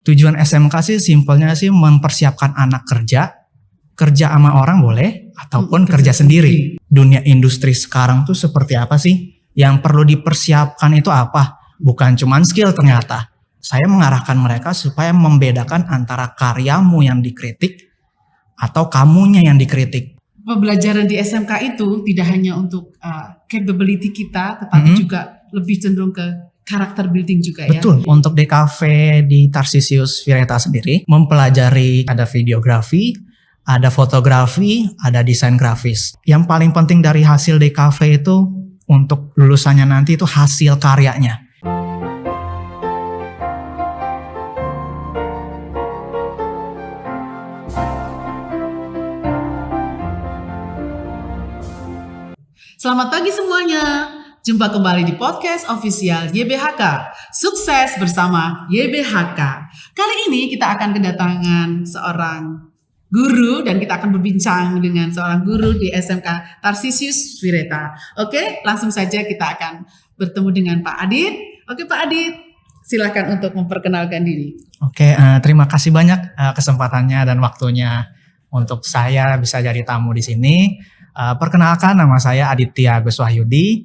Tujuan SMK sih simpelnya sih mempersiapkan anak kerja sama orang boleh, ataupun kerja sendiri. Dunia industri sekarang tuh seperti apa sih? Yang perlu dipersiapkan itu apa? Bukan cuman skill ternyata. Saya mengarahkan mereka supaya membedakan antara karyamu yang dikritik atau kamunya yang dikritik. Pembelajaran di SMK itu tidak hanya untuk capability kita, tetapi juga lebih cenderung ke karakter building juga ya. Betul. Untuk DKV di Tarsisius Vireta sendiri mempelajari ada videografi, ada fotografi, ada desain grafis. Yang paling penting dari hasil DKV itu untuk lulusannya nanti itu hasil karyanya. Selamat pagi semuanya. Jumpa kembali di podcast official YBHK. Sukses bersama YBHK. Kali ini kita akan kedatangan seorang guru dan kita akan berbincang dengan seorang guru di SMK Tarsisius Vireta. Oke, langsung saja kita akan bertemu dengan Pak Adit. Oke Pak Adit, silakan untuk memperkenalkan diri. Oke, terima kasih banyak kesempatannya dan waktunya untuk saya bisa jadi tamu di sini. Perkenalkan, nama saya Aditya Agus Wahyudi.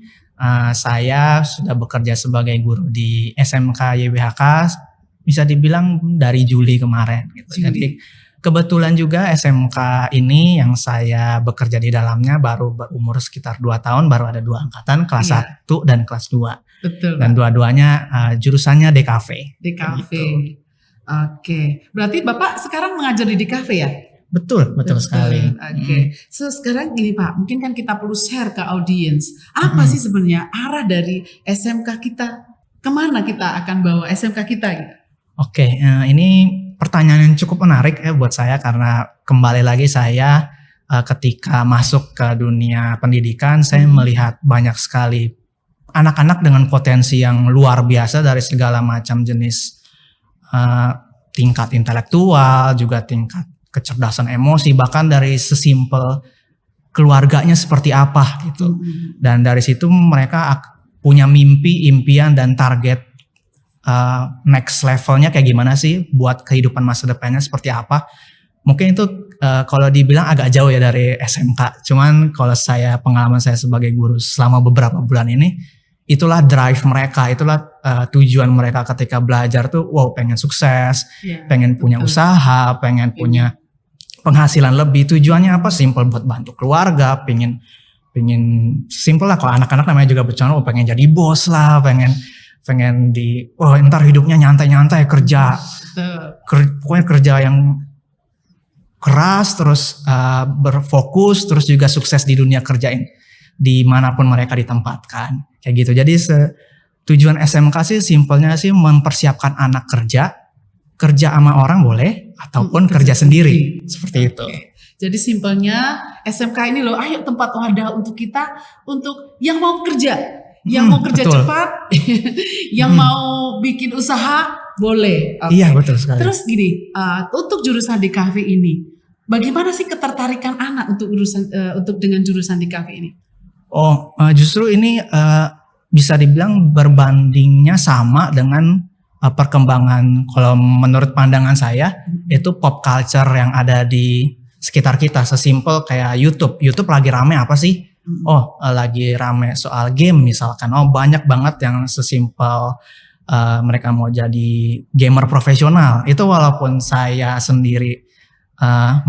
Saya sudah bekerja sebagai guru di SMK YBHK bisa dibilang dari Juli kemarin gitu. Jadi kebetulan juga SMK ini yang saya bekerja di dalamnya baru berumur sekitar 2 tahun, baru ada 2 angkatan, kelas 1 dan kelas 2. Betul. Dan dua-duanya jurusannya DKV. DKV. Gitu. Oke. Berarti Bapak sekarang mengajar di DKV ya? Betul sekali. Oke. So sekarang gini Pak, mungkin kan kita perlu share ke audiens. Apa sih sebenarnya arah dari SMK kita? Kemana kita akan bawa SMK kita gitu? Oke, ini pertanyaan yang cukup menarik ya buat saya karena kembali lagi saya ketika masuk ke dunia pendidikan saya melihat banyak sekali anak-anak dengan potensi yang luar biasa dari segala macam jenis tingkat intelektual, juga tingkat kecerdasan emosi, bahkan dari sesimpel keluarganya seperti apa gitu. Dan dari situ mereka punya mimpi, impian dan target next levelnya kayak gimana sih, buat kehidupan masa depannya seperti apa. Mungkin itu kalau dibilang agak jauh ya dari SMK. Cuman kalau pengalaman saya sebagai guru selama beberapa bulan ini, itulah drive mereka, itulah tujuan mereka ketika belajar tuh, wow pengen sukses, pengen punya usaha, pengen punya penghasilan lebih. Tujuannya apa? Simple, buat bantu keluarga, pengen simple lah. Kalau anak-anak namanya juga bercanda, pengen jadi bos lah, pengen ntar hidupnya nyantai-nyantai kerja, pokoknya kerja yang keras, terus berfokus, terus juga sukses di dunia kerjain dimanapun mereka ditempatkan, kayak gitu. Jadi tujuan SMK sih simpelnya sih mempersiapkan anak kerja sama orang boleh, ataupun kerja sendiri, seperti itu. Jadi simpelnya SMK ini loh, ayo tempat wadah untuk kita, untuk yang mau kerja, yang mau kerja betul. cepat, yang mau bikin usaha boleh. Iya betul sekali. Terus gini, untuk jurusan DKV ini, bagaimana sih ketertarikan anak untuk dengan jurusan DKV ini? Justru ini bisa dibilang berbandingnya sama dengan perkembangan, kalau menurut pandangan saya itu pop culture yang ada di sekitar kita. Sesimpel kayak YouTube lagi rame apa sih? Lagi rame soal game misalkan. Banyak banget yang sesimpel mereka mau jadi gamer profesional. Itu walaupun saya sendiri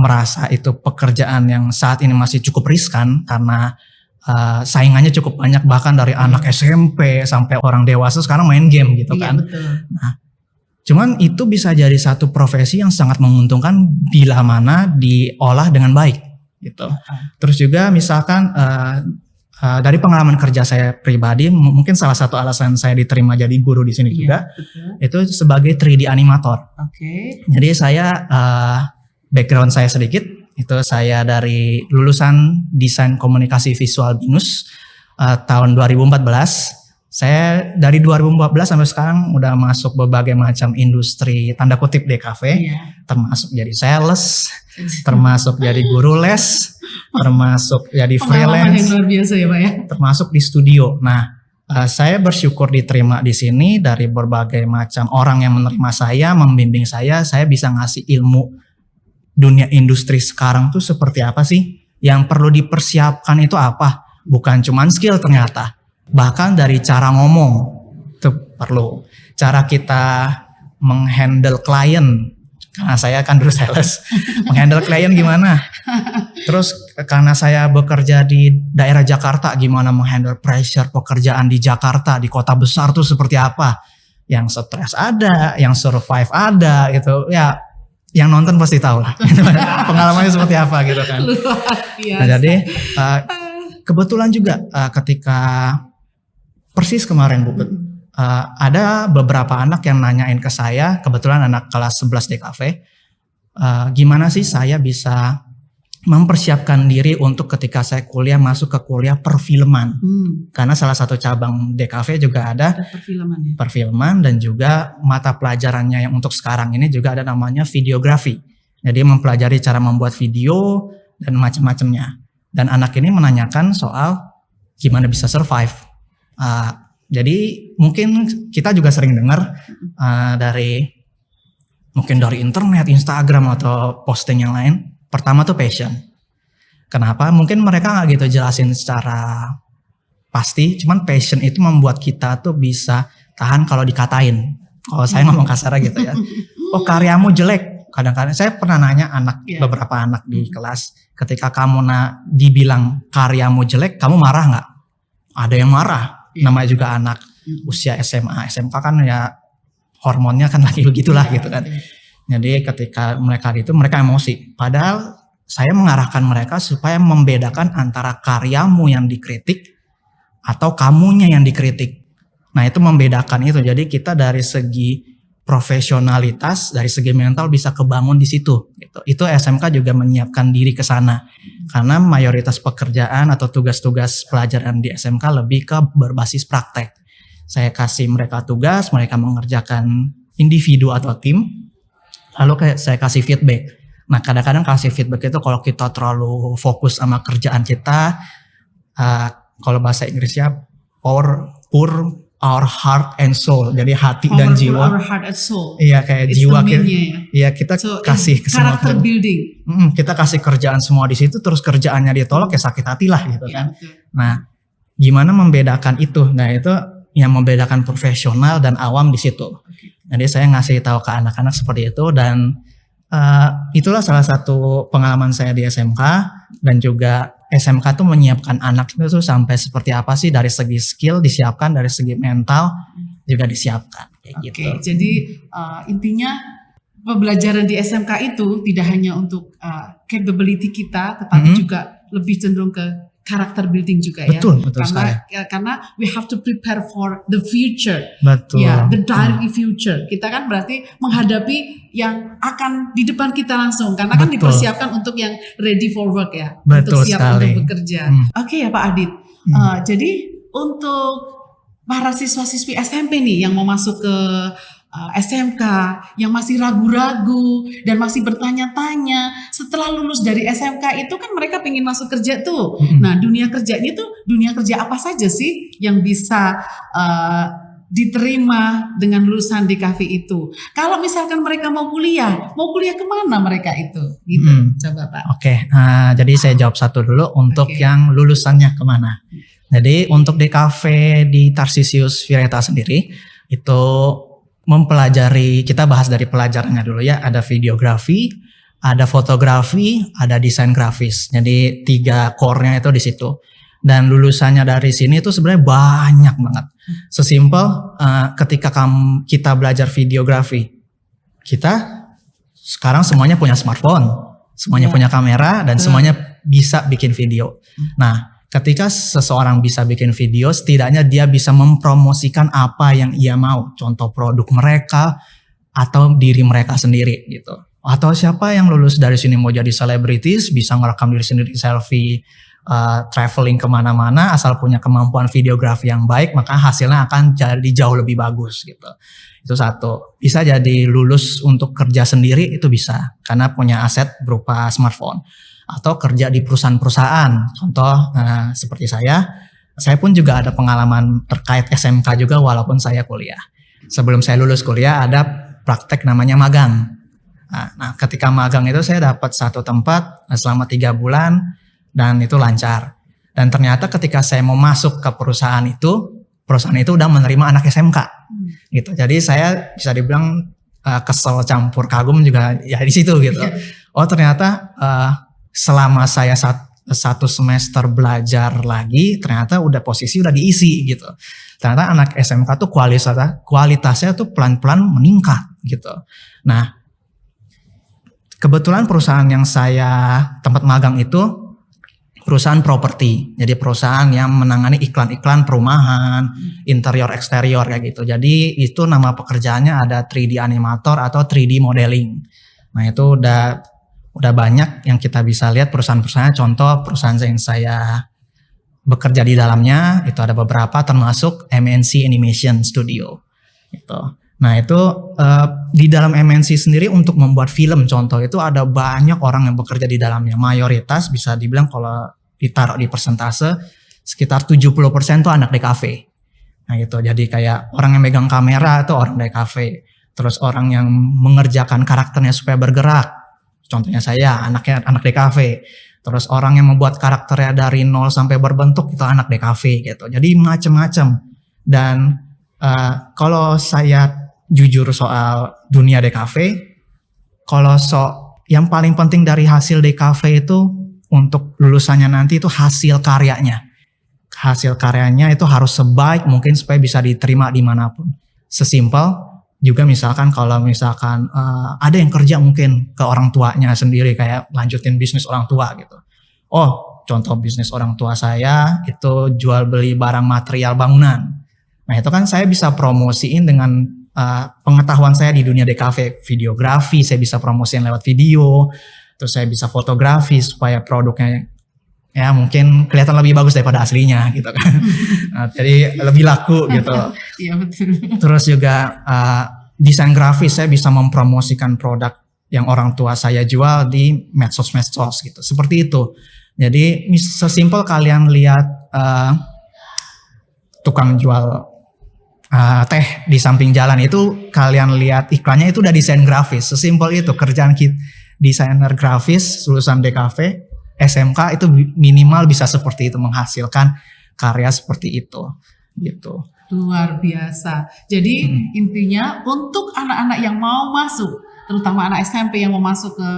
merasa itu pekerjaan yang saat ini masih cukup riskan karena saingannya cukup banyak, bahkan dari anak SMP sampai orang dewasa sekarang main game gitu kan. Betul. Nah, cuman itu bisa jadi satu profesi yang sangat menguntungkan bila mana diolah dengan baik gitu. Terus juga misalkan dari pengalaman kerja saya pribadi, mungkin salah satu alasan saya diterima jadi guru di sini juga, itu sebagai 3D animator. Jadi saya background saya sedikit. Itu saya dari lulusan desain komunikasi visual BINUS tahun 2014. Saya dari 2014 sampai sekarang udah masuk berbagai macam industri tanda kutip DKV, termasuk jadi sales, termasuk jadi guru les, termasuk jadi freelance, yang luar biasa ya Pak ya. termasuk di studio. Nah, Saya bersyukur diterima di sini dari berbagai macam orang yang menerima saya, membimbing saya bisa ngasih ilmu dunia industri sekarang tuh seperti apa sih? Yang perlu dipersiapkan itu apa? Bukan cuman skill ternyata, bahkan dari cara ngomong itu perlu. Cara kita menghandle klien, karena saya kan dulu sales, menghandle klien gimana? Terus karena saya bekerja di daerah Jakarta, gimana menghandle pressure pekerjaan di Jakarta, di kota besar tuh seperti apa? Yang stres ada, yang survive ada gitu. Ya, yang nonton pasti tahu lah. Pengalamannya seperti apa gitu kan. Luar biasa. Nah, jadi kebetulan juga ketika persis kemarin Bu, ada beberapa anak yang nanyain ke saya, kebetulan anak kelas 11 DKV, gimana sih saya bisa mempersiapkan diri untuk ketika saya kuliah masuk ke kuliah perfilman. Karena salah satu cabang DKV juga ada perfilman dan juga mata pelajarannya yang untuk sekarang ini juga ada namanya videografi. Jadi mempelajari cara membuat video dan macam-macamnya. Dan anak ini menanyakan soal gimana bisa survive. Jadi mungkin kita juga sering dengar dari internet, Instagram atau posting yang lain. Pertama tuh passion. Kenapa? Mungkin mereka nggak gitu jelasin secara pasti. Cuman passion itu membuat kita tuh bisa tahan kalau dikatain. Kalau saya ngomong kasar gitu ya. Oh, karyamu jelek. Kadang-kadang saya pernah nanya beberapa anak di kelas. Ketika kamu dibilang karyamu jelek, kamu marah nggak? Ada yang marah. Namanya juga anak usia SMA, SMK kan ya hormonnya kan lagi begitulah gitu kan. Jadi ketika mereka emosi. Padahal saya mengarahkan mereka supaya membedakan antara karyamu yang dikritik atau kamunya yang dikritik. Nah, itu membedakan itu. Jadi kita dari segi profesionalitas, dari segi mental bisa kebangun di situ. Gitu. Itu SMK juga menyiapkan diri ke sana. Karena mayoritas pekerjaan atau tugas-tugas pelajaran di SMK lebih ke berbasis praktek. Saya kasih mereka tugas, mereka mengerjakan individu atau tim. Lalu saya kasih feedback. Nah, kadang-kadang kasih feedback itu kalau kita terlalu fokus sama kerjaan kita, kalau bahasa Inggrisnya pour our heart and soul. Jadi hati dan jiwa. Our heart and soul. Iya, kayak It's jiwa kita. Iya, kita kasih ke semua. Character building. Kita kasih kerjaan semua di situ, terus kerjaannya ditolak ya sakit hati lah gitu kan. Nah, gimana membedakan itu? Nah, itu yang membedakan profesional dan awam di situ. Jadi saya ngasih tahu ke anak-anak seperti itu dan itulah salah satu pengalaman saya di SMK dan juga SMK tuh menyiapkan anak itu tuh sampai seperti apa sih dari segi skill disiapkan, dari segi mental juga disiapkan kayak gitu. Jadi intinya pembelajaran di SMK itu tidak hanya untuk capability kita, tetapi juga lebih cenderung ke karakter building juga ya. Betul karena we have to prepare for the future. Betul. Ya, the direct future. Kita kan berarti menghadapi yang akan di depan kita langsung. Karena kan dipersiapkan untuk yang ready for work ya. Betul untuk siap sekali. untuk bekerja. Oke ya Pak Adit. Jadi untuk para siswa-siswi SMP nih yang mau masuk ke SMK, yang masih ragu-ragu dan masih bertanya-tanya setelah lulus dari SMK itu kan mereka pengen masuk kerja tuh. Nah, dunia kerjanya tuh dunia kerja apa saja sih yang bisa diterima dengan lulusan DKV itu? Kalau misalkan mereka mau kuliah kemana mereka itu? Gitu, coba Pak. Oke, jadi saya jawab satu dulu untuk yang lulusannya kemana. Jadi untuk DKV di Tarsisius Vireta sendiri itu mempelajari, kita bahas dari pelajarannya dulu ya, ada videografi, ada fotografi, ada desain grafis. Jadi 3 core-nya itu di situ. Dan lulusannya dari sini itu sebenarnya banyak banget. Sesimpel ketika kita belajar videografi, kita sekarang semuanya punya smartphone, semuanya punya kamera dan semuanya bisa bikin video. Nah, ketika seseorang bisa bikin video, setidaknya dia bisa mempromosikan apa yang ia mau. Contoh produk mereka atau diri mereka sendiri gitu. Atau siapa yang lulus dari sini mau jadi selebritis, bisa ngerekam diri sendiri selfie, traveling kemana-mana, asal punya kemampuan videografi yang baik, maka hasilnya akan jadi jauh lebih bagus gitu. Itu satu. Bisa jadi lulus untuk kerja sendiri itu bisa, karena punya aset berupa smartphone. Atau kerja di perusahaan-perusahaan, contoh seperti saya Saya pun juga ada pengalaman terkait SMK juga walaupun saya kuliah. Sebelum saya lulus kuliah ada praktek namanya magang. Nah, ketika magang itu saya dapat satu tempat selama 3 bulan dan itu lancar. Dan ternyata ketika saya mau masuk ke perusahaan itu udah menerima anak SMK. Gitu. Jadi saya bisa dibilang kesel campur kagum juga ya di situ gitu. Oh ternyata selama saya satu semester belajar lagi ternyata posisi udah diisi gitu. Ternyata anak SMK tuh kualitasnya tuh pelan-pelan meningkat gitu. Nah, kebetulan perusahaan yang saya tempat magang itu perusahaan properti. Jadi perusahaan yang menangani iklan-iklan perumahan, interior eksterior kayak gitu. Jadi itu nama pekerjaannya ada 3D animator atau 3D modeling. Nah, itu udah banyak yang kita bisa lihat perusahaan-perusahaan. Contoh perusahaan yang saya bekerja di dalamnya itu ada beberapa termasuk MNC Animation Studio gitu. Nah itu di dalam MNC sendiri untuk membuat film contoh itu ada banyak orang yang bekerja di dalamnya. Mayoritas bisa dibilang kalau ditaruh di persentase sekitar 70% tuh anak DKV. Nah gitu, jadi kayak orang yang megang kamera itu orang DKV. Terus orang yang mengerjakan karakternya supaya bergerak. Contohnya saya anak DKV. Terus orang yang membuat karakternya dari nol sampai berbentuk itu anak DKV gitu. Jadi macam-macam. Dan kalau saya jujur soal dunia DKV, yang paling penting dari hasil DKV itu untuk lulusannya nanti itu hasil karyanya. Hasil karyanya itu harus sebaik mungkin supaya bisa diterima dimanapun. Sesimpel juga misalkan kalau ada yang kerja mungkin ke orang tuanya sendiri kayak lanjutin bisnis orang tua gitu. Oh, contoh bisnis orang tua saya itu jual beli barang material bangunan. Nah itu kan saya bisa promosiin dengan pengetahuan saya di dunia DKV, videografi, saya bisa promosiin lewat video, terus saya bisa fotografi supaya produknya ya mungkin kelihatan lebih bagus daripada aslinya gitu kan. Nah, jadi lebih laku gitu. Iya betul. Terus juga desain grafis saya bisa mempromosikan produk yang orang tua saya jual di medsos gitu. Seperti itu. Jadi sesimpel kalian lihat tukang jual teh di samping jalan itu kalian lihat iklannya itu udah desain grafis. Sesimpel itu kerjaan desainer grafis lulusan DKV SMK itu minimal bisa seperti itu menghasilkan karya seperti itu gitu. Luar biasa. Jadi intinya untuk anak-anak yang mau masuk, terutama anak SMP yang mau masuk ke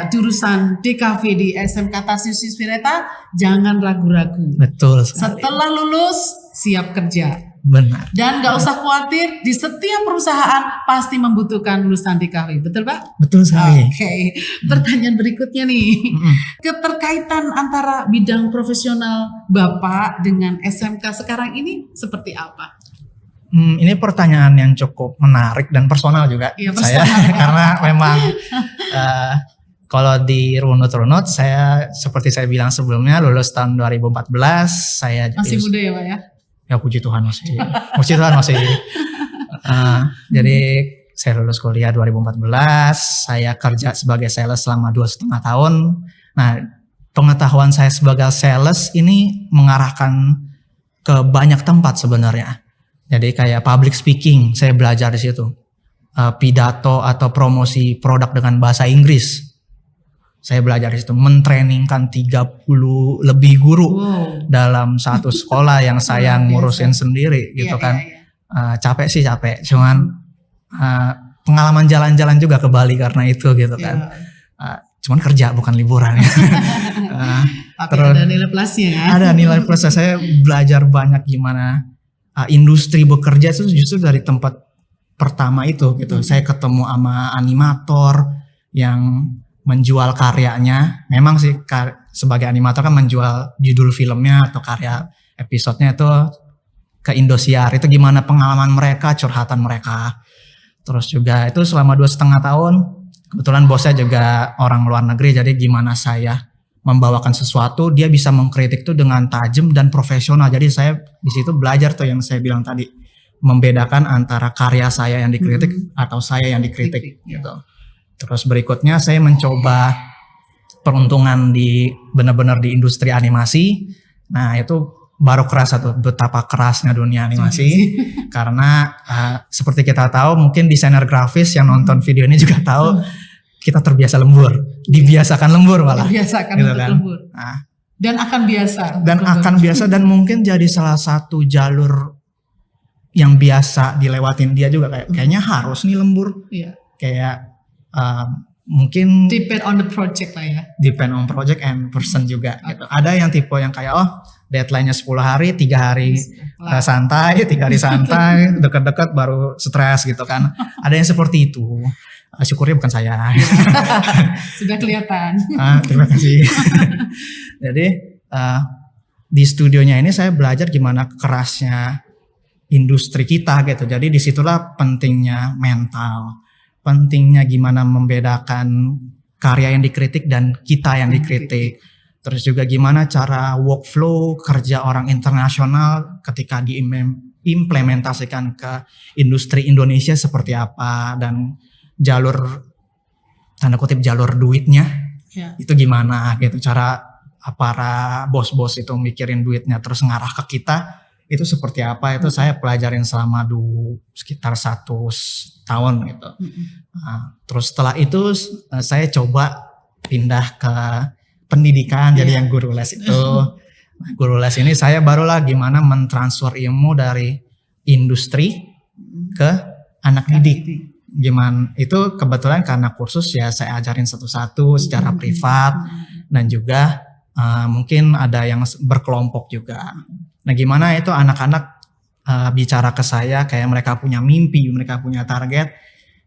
jurusan DKV di SMK Tarsius Inspireta, jangan ragu-ragu. Betul sekali. Setelah lulus siap kerja. Benar. Dan gak usah khawatir, di setiap perusahaan pasti membutuhkan lulusan DKV, betul Pak? Betul sekali. Oke. Pertanyaan berikutnya nih, keterkaitan antara bidang profesional Bapak dengan SMK sekarang ini seperti apa? Ini pertanyaan yang cukup menarik dan personal juga saya karena memang kalau di runut-runut saya seperti saya bilang sebelumnya lulus tahun 2014 saya masih muda ya Pak ya? Ya puji Tuhan masih. Jadi saya lulus kuliah 2014, saya kerja sebagai sales selama 2,5 tahun. Nah, pengetahuan saya sebagai sales ini mengarahkan ke banyak tempat sebenarnya. Jadi kayak public speaking, saya belajar di situ. Pidato atau promosi produk dengan bahasa Inggris. Saya belajar di situ, mentrainingkan 30 lebih guru dalam satu sekolah yang saya ngurusin sendiri gitu kan. Capek sih capek, cuman pengalaman jalan-jalan juga ke Bali karena itu gitu kan. Cuman kerja bukan liburan. Tapi ada nilai plusnya. Ada nilai plusnya, saya belajar banyak gimana industri bekerja itu justru dari tempat pertama itu gitu. Saya ketemu sama animator yang menjual karyanya. Memang sih sebagai animator kan menjual judul filmnya atau karya episodenya itu ke Indosiar. Itu gimana pengalaman mereka, curhatan mereka. Terus juga itu selama 2,5 tahun. Kebetulan bosnya juga orang luar negeri. Jadi gimana saya membawakan sesuatu, dia bisa mengkritik itu dengan tajam dan profesional. Jadi saya di situ belajar tuh yang saya bilang tadi. Membedakan antara karya saya yang dikritik atau saya yang dikritik gitu. Terus berikutnya saya mencoba peruntungan di benar-benar di industri animasi. Nah itu baru kerasa tuh betapa kerasnya dunia animasi. Karena seperti kita tahu, mungkin desainer grafis yang nonton video ini juga tahu, kita terbiasa lembur, dibiasakan lembur malah. Dibiasakan gitu untuk kan. lembur. Nah, Dan akan biasa. dan untuk akan lembur. biasa dan mungkin jadi salah satu jalur yang biasa dilewatin dia juga, kayaknya harus nih lembur. Iya. Kayak mungkin Depend on the project lah ya. depend on project and person juga gitu. Ada yang tipe yang kayak deadline-nya 10 hari, 3 hari santai, 3 hari santai, deket-deket baru stres gitu kan. Ada yang seperti itu. Syukurnya bukan saya. Sudah kelihatan. Terima kasih. Jadi di studionya ini saya belajar gimana kerasnya industri kita gitu. Jadi disitulah pentingnya mental, pentingnya gimana membedakan karya yang dikritik dan kita yang dikritik. Terus juga gimana cara workflow kerja orang internasional ketika diimplementasikan ke industri Indonesia seperti apa, dan jalur tanda kutip jalur duitnya Ya. itu gimana gitu, cara para bos-bos itu mikirin duitnya terus ngarah ke kita itu seperti apa, itu saya pelajarin selama sekitar 1 tahun gitu. Nah, terus setelah itu saya coba pindah ke pendidikan, jadi yang guru les itu. Nah, guru les ini saya barulah gimana mentransfer ilmu dari industri ke anak didik. Gimana itu kebetulan karena kursus ya saya ajarin satu-satu secara privat, dan juga mungkin ada yang berkelompok juga. Nah gimana itu anak-anak bicara ke saya kayak mereka punya mimpi, mereka punya target.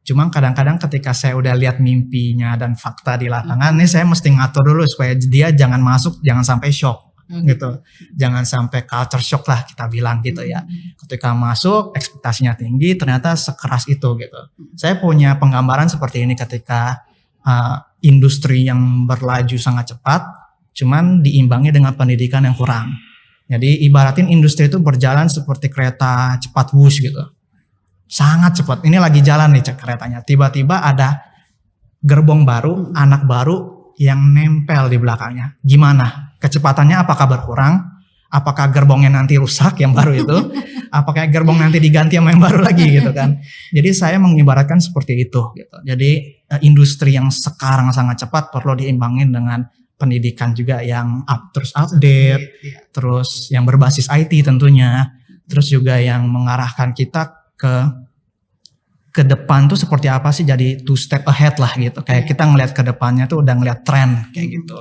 Cuma kadang-kadang ketika saya udah lihat mimpinya dan fakta di lapangan, nih saya mesti ngatur dulu supaya dia jangan masuk, jangan sampai shock gitu. Jangan sampai culture shock lah kita bilang gitu ya. Ketika masuk ekspektasinya tinggi, ternyata sekeras itu gitu. Saya punya penggambaran seperti ini ketika industri yang berlaju sangat cepat, cuman diimbangi dengan pendidikan yang kurang. Jadi ibaratin industri itu berjalan seperti kereta cepat wush gitu. Sangat cepat. Ini lagi jalan nih keretanya. Tiba-tiba ada gerbong baru, anak baru yang nempel di belakangnya. Gimana? Kecepatannya apakah berkurang? Apakah gerbongnya nanti rusak yang baru itu? Apakah gerbong nanti diganti sama yang baru lagi gitu kan? Jadi saya mengibaratkan seperti itu gitu. Jadi industri yang sekarang sangat cepat perlu diimbangin dengan pendidikan juga yang terus update, terus yang berbasis IT tentunya, terus juga yang mengarahkan kita ke depan tuh seperti apa sih, jadi 2 step ahead lah gitu. Kayak kita ngelihat ke depannya tuh udah ngelihat tren kayak gitu.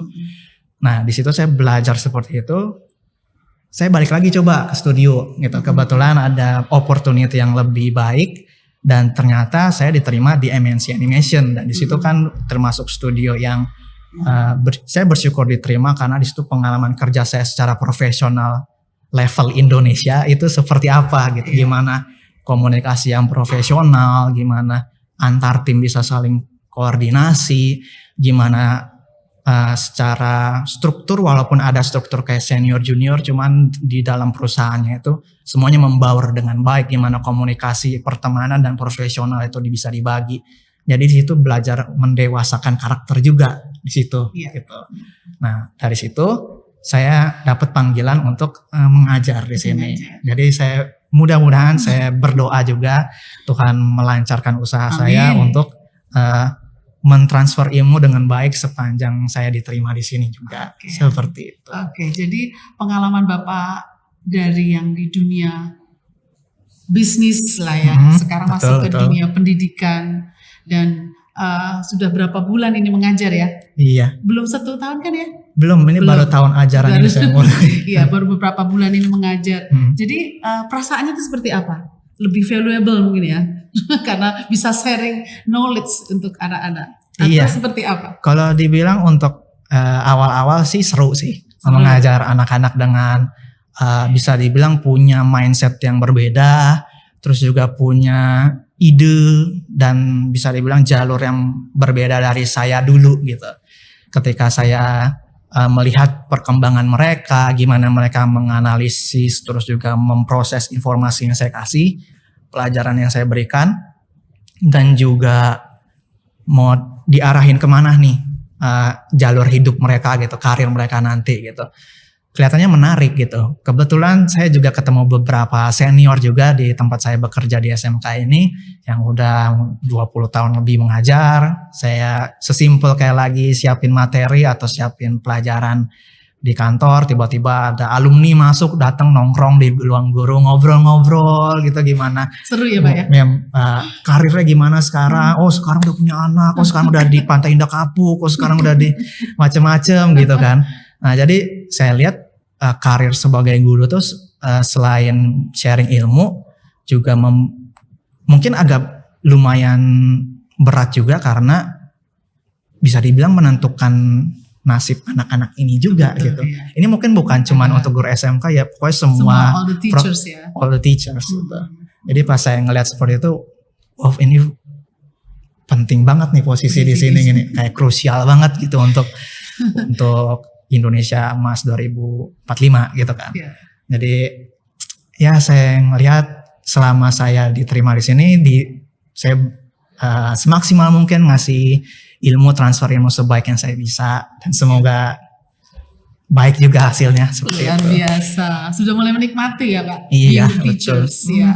Nah di situ saya belajar seperti itu. Saya balik lagi coba ke studio gitu. Kebetulan ada opportunity yang lebih baik dan ternyata saya diterima di MNC Animation, dan di situ kan termasuk studio yang saya bersyukur diterima karena di situ pengalaman kerja saya secara profesional level Indonesia itu seperti apa gitu. Gimana komunikasi yang profesional, gimana antar tim bisa saling koordinasi, gimana secara struktur, walaupun ada struktur kayak senior junior, cuman di dalam perusahaannya itu semuanya membaur dengan baik, gimana komunikasi pertemanan dan profesional itu bisa dibagi. Jadi di situ belajar mendewasakan karakter juga di situ gitu. Nah, dari situ saya dapat panggilan untuk mengajar di sini. Jadi saya mudah-mudahan saya berdoa juga Tuhan melancarkan usaha saya untuk mentransfer ilmu dengan baik sepanjang saya diterima di sini juga. Seperti itu. Oke, jadi pengalaman Bapak dari yang di dunia bisnis lah ya, sekarang masuk ke dunia pendidikan, dan sudah berapa bulan ini mengajar ya? Iya. Belum 1 tahun kan ya? Belum, ini baru tahun ajaran ini saya mulai. Iya, baru beberapa bulan ini mengajar. Jadi perasaannya itu seperti apa? Lebih valuable mungkin ya, karena bisa sharing knowledge untuk anak-anak. Atau seperti apa? Kalau dibilang untuk awal-awal sih seru sih, mengajar anak-anak dengan bisa dibilang punya mindset yang berbeda, terus juga punya ide dan bisa dibilang jalur yang berbeda dari saya dulu gitu. Ketika saya melihat perkembangan mereka, gimana mereka menganalisis, terus juga memproses informasi yang saya kasih, pelajaran yang saya berikan, dan juga mau diarahin kemana nih jalur hidup mereka gitu, karir mereka nanti gitu. kelihatannya menarik gitu. Kebetulan saya juga ketemu beberapa senior juga di tempat saya bekerja di SMK ini yang udah 20 tahun lebih mengajar. Saya sesimpel kayak lagi siapin materi atau siapin pelajaran di kantor, tiba-tiba ada alumni masuk, datang nongkrong di ruang guru, ngobrol-ngobrol gitu, gimana Seru ya Pak ya? karirnya gimana sekarang, oh sekarang udah punya anak, oh sekarang udah di Pantai Indah Kapuk, oh sekarang udah di macem-macem gitu kan. Nah jadi saya lihat karir sebagai guru tuh selain sharing ilmu juga mungkin agak lumayan berat juga, karena bisa dibilang menentukan nasib anak-anak ini juga. Betul, gitu. iya. Ini mungkin bukan cuman untuk guru SMK ya, pokoknya semua all the teachers ya. all the teachers gitu. Jadi pas saya ngelihat seperti itu, oh ini penting banget nih posisi di sini gini, kayak krusial banget gitu untuk Indonesia Emas 2045 gitu kan. Iya. Jadi ya saya ngelihat selama saya diterima di sini, saya semaksimal mungkin ngasih ilmu, transfer ilmu sebaik yang saya bisa, dan semoga baik juga hasilnya seperti Luar itu. biasa. Sudah mulai menikmati ya Pak? Iya, Being teachers, betul. ya.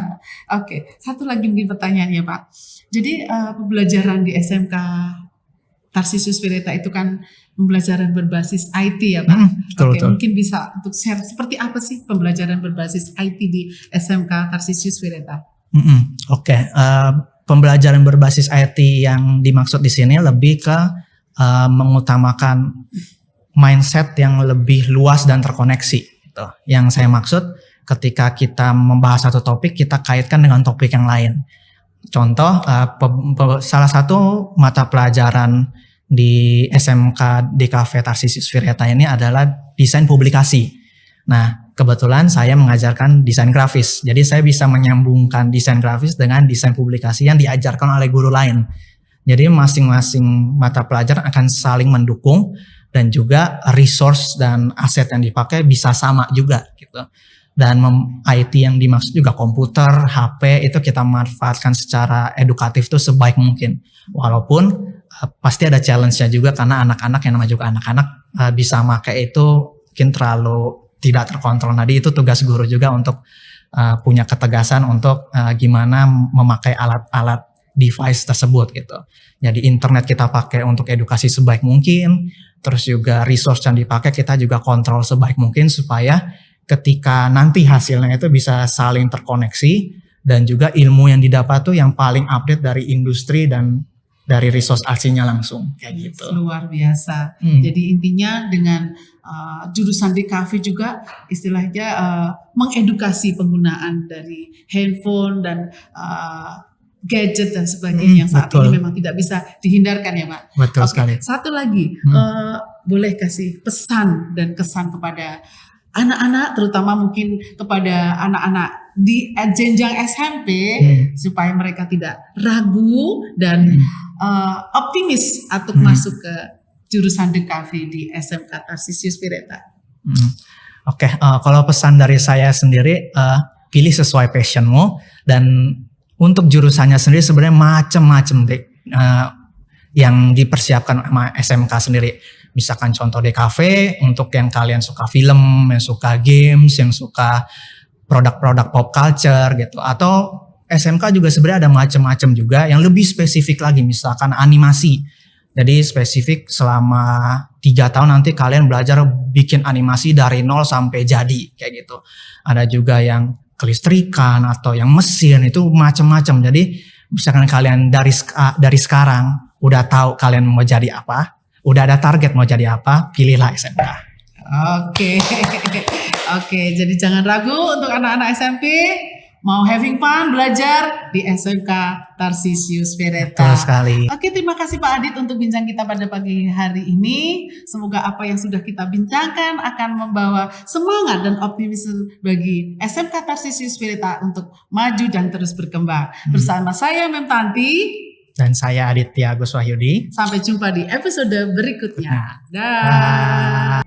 Oke, satu lagi mungkin pertanyaannya Pak. Jadi pembelajaran di SMK Tarsisius Wireta itu kan pembelajaran berbasis IT ya Pak? Betul, Oke, betul. mungkin bisa untuk share seperti apa sih pembelajaran berbasis IT di SMK Tarsisius Wireta? Oke, pembelajaran berbasis IT yang dimaksud di sini lebih ke mengutamakan mindset yang lebih luas dan terkoneksi. Gitu. Yang saya maksud ketika kita membahas satu topik, kita kaitkan dengan topik yang lain. Contoh, salah satu mata pelajaran di SMK DKV Tarsisius Wireta ini adalah desain publikasi. Nah, kebetulan saya mengajarkan desain grafis. Jadi saya bisa menyambungkan desain grafis dengan desain publikasi yang diajarkan oleh guru lain. Jadi masing-masing mata pelajaran akan saling mendukung, dan juga resource dan aset yang dipakai bisa sama juga gitu. Dan IT yang dimaksud juga komputer, HP, itu kita manfaatkan secara edukatif tuh sebaik mungkin. Walaupun pasti ada challenge-nya juga, karena anak-anak yang namanya juga anak-anak bisa pakai itu mungkin terlalu tidak terkontrol. Nah, itu tugas guru juga untuk punya ketegasan untuk gimana memakai alat-alat device tersebut gitu. Jadi internet kita pakai untuk edukasi sebaik mungkin, terus juga resource yang dipakai kita juga kontrol sebaik mungkin supaya ketika nanti hasilnya itu bisa saling terkoneksi, dan juga ilmu yang didapat tuh yang paling update dari industri dan dari resource aslinya langsung kayak gitu. Luar biasa. Jadi intinya dengan jurusan DKV juga istilahnya mengedukasi penggunaan dari handphone dan gadget dan sebagainya yang saat betul. ini memang tidak bisa dihindarkan ya Pak. Betul Oke, sekali. satu lagi, boleh kasih pesan dan kesan kepada anak-anak, terutama mungkin kepada anak-anak di jenjang SMP supaya mereka tidak ragu dan optimis untuk masuk ke jurusan DKV di SMK Tarsisius Wireta. Oke, kalau pesan dari saya sendiri, pilih sesuai passionmu, dan untuk jurusannya sendiri sebenarnya macam-macam deh yang dipersiapkan sama SMK sendiri. Misalkan contoh DKV untuk yang kalian suka film, yang suka games, yang suka produk-produk pop culture gitu. Atau SMK juga sebenarnya ada macam-macam juga yang lebih spesifik lagi, misalkan animasi. Jadi spesifik selama 3 tahun nanti kalian belajar bikin animasi dari nol sampai jadi kayak gitu. Ada juga yang kelistrikan atau yang mesin, itu macam-macam. Jadi misalkan kalian dari sekarang udah tahu kalian mau jadi apa, udah ada target mau jadi apa, pilihlah SMK. Oke, jadi jangan ragu untuk anak-anak SMP mau having fun belajar di SMK Tarsisius Wireta. Betul sekali. Oke, terima kasih Pak Adit untuk bincang kita pada pagi hari ini. Semoga apa yang sudah kita bincangkan akan membawa semangat dan optimisme bagi SMK Tarsisius Wireta untuk maju dan terus berkembang. Bersama saya Mem Tanti dan saya Aditya Agus Wahyudi. Sampai jumpa di episode berikutnya. Dah.